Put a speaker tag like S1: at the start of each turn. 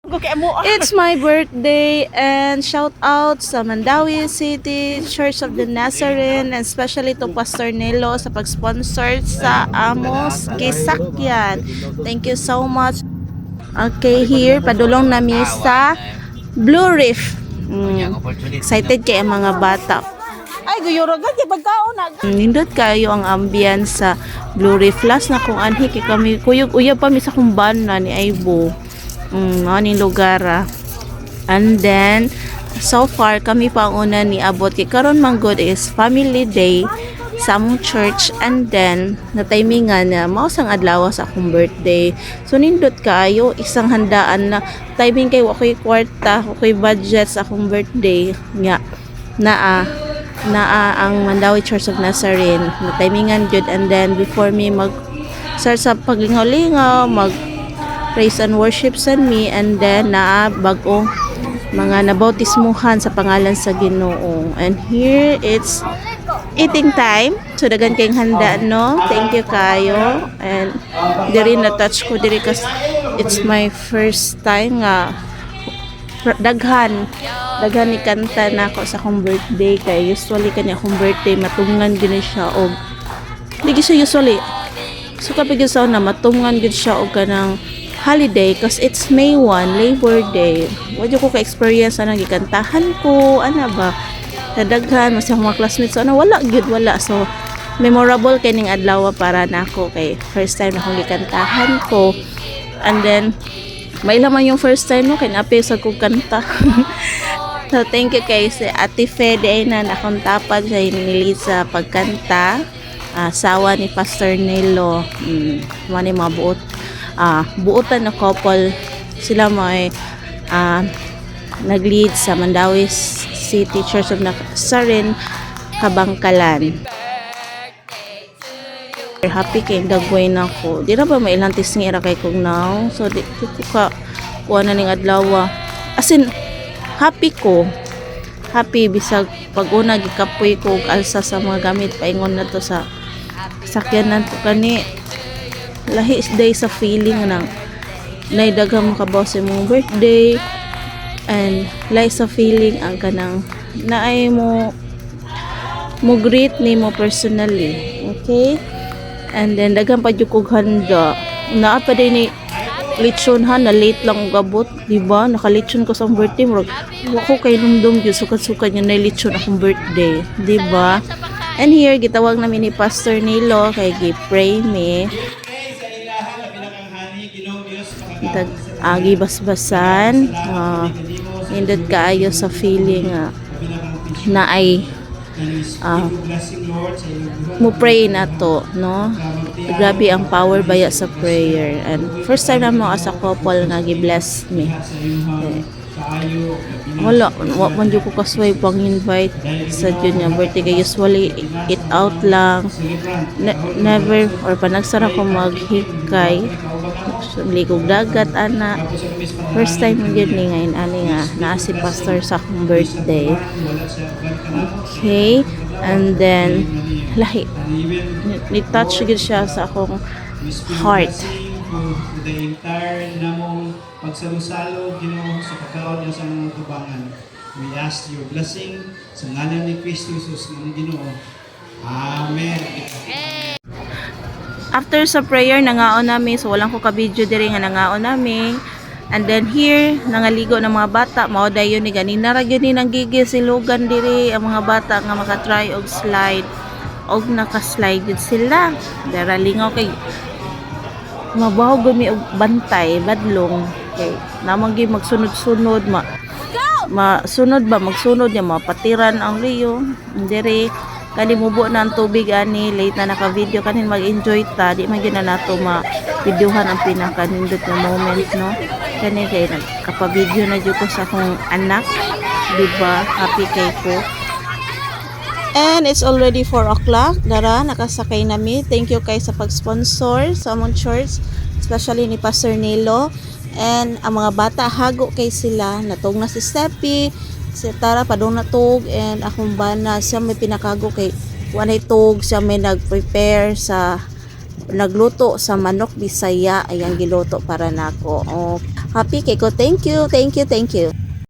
S1: It's my birthday and shout out sa Mandawi City Church of the Nazarene and especially to Pastor Nelo sa pag-sponsor sa Amos Kisakyan. Thank you so much. Okay, here padulong nami sa Blue Reef. Excited kay ang mga bata. Ay, guyuragan kay pagkaon na. Nindot kayo ang ambience sa Blue Reef. Last na kung anhi kay kami kuyog-uyab pa mi sa kumban na ni Aibo. Aning lugar and then so far kami pa una ni abot kay karon man good is family day sa among church and then na timingan na mao sang adlaw sa akong birthday so nindot kaayo isang handaan na timing kay wa koy kwarta wa koy budget sa akong birthday nga naa ang Mandawi Church of Nazarene na timingan good and then before me mag start sa paglingaw-lingaw mag praise and worship sa me and then na bagong mga nabautismuhan sa pangalan sa Ginoo. And here it's eating time. So dagan kayong handa no. Thank you kayo. And diri na touch ko diri kas it's my first time nga daghan ni kanta na ako sa akong birthday kay usually kanya akong birthday matungan gini siya og digi siya usually so kapag sa na matungan gid siya og kanang holiday because it's May 1, Labor Day. Wadyo ko ka-experience na gikantahan ko, ana ba? Nadaghan, mas mga classmates, ano, wala, good, wala. So, memorable kaning adlaw para nako kay first time na akong gikantahan ko. And then, may laman yung first time no, kay napi sa kong kanta. So, thank you kay si Ate Fede na akong tapad siya nilid sa pagkanta. Asawa ni Pastor Nelo. Mani mga buotan na couple sila may nag-lead sa Mandawi City Church of Nazarene Kabangkalan. Happy kay dagway na ko di na ba may ilang tisngira kay kong now so di ko ka kuha na ning adlaw as in happy bisag pag una gikapoy ko alsa sa mga gamit paingon na to sa sakyanan to kani lahi day sa feeling ng naidaghang mo kabaw sa mong birthday and lahi sa feeling ang kanang naay mo greet ni mo personally okay and then daghang pa jud kog handa naa pa din ni lechon ha na late lang gabot di ba nakalechon ko sa birthday mo wa ko kay numdum gyud sukat-sukat nya na lechon akong birthday di ba and here gitawag namin ni Pastor Nilo kay gi-pray me agi basbasan indot kaayo sa feeling na ay mo pray na to no grabe ang power baya sa prayer and first time na mo as a couple nga gi-bless me wala man jud ko kasway pang invite sa jud nga birthday kay usually eat out lang never or panagsara ko maghikay ligog dagat ana first time yun ni ngayon ani nga naa si pastor sa akong birthday okay and then lahi ni touch gid siya sa akong heart
S2: the entire namong pagsalo-salo Ginoo sa pagkaon niya sa mga tubangan we ask your blessing sa ngalan ni Kristo Jesus ng Ginoo amen.
S1: After sa prayer, nangaon namin. So, walang ko ka-video diri nga nangaon namin. And then here, nangaligo ng mga bata. Mao dayon ni ganina ra gyud ni nang gigil silugan diri ang mga bata nga maka-try og slide. Og naka-slide gud sila. Dara lingaw kay mabaw gud mi og bantay, badlong. Kay namang gyud magsunod-sunod masunod ba magsunod niya mapatiran ang Rio. Diri kani mubo na ang tubig ani late na naka-video kanin mag-enjoy ta di man gyud na nato ma-videohan ang pinaka-nindot na moment no kani kay nagkapa-video na jud ko sa akong anak di ba happy kay ko and it's already 4 o'clock dara nakasakay nami thank you kay sa pag-sponsor sa among church especially ni Pastor Nelo and ang mga bata hago kay sila natog na si Steppy si Tara padong natog and akong bana siya may pinakago kay wanay tog siya may nag-prepare sa nagluto sa manok Bisaya ayan giluto para nako Happy kay ko. Thank you, thank you, thank you.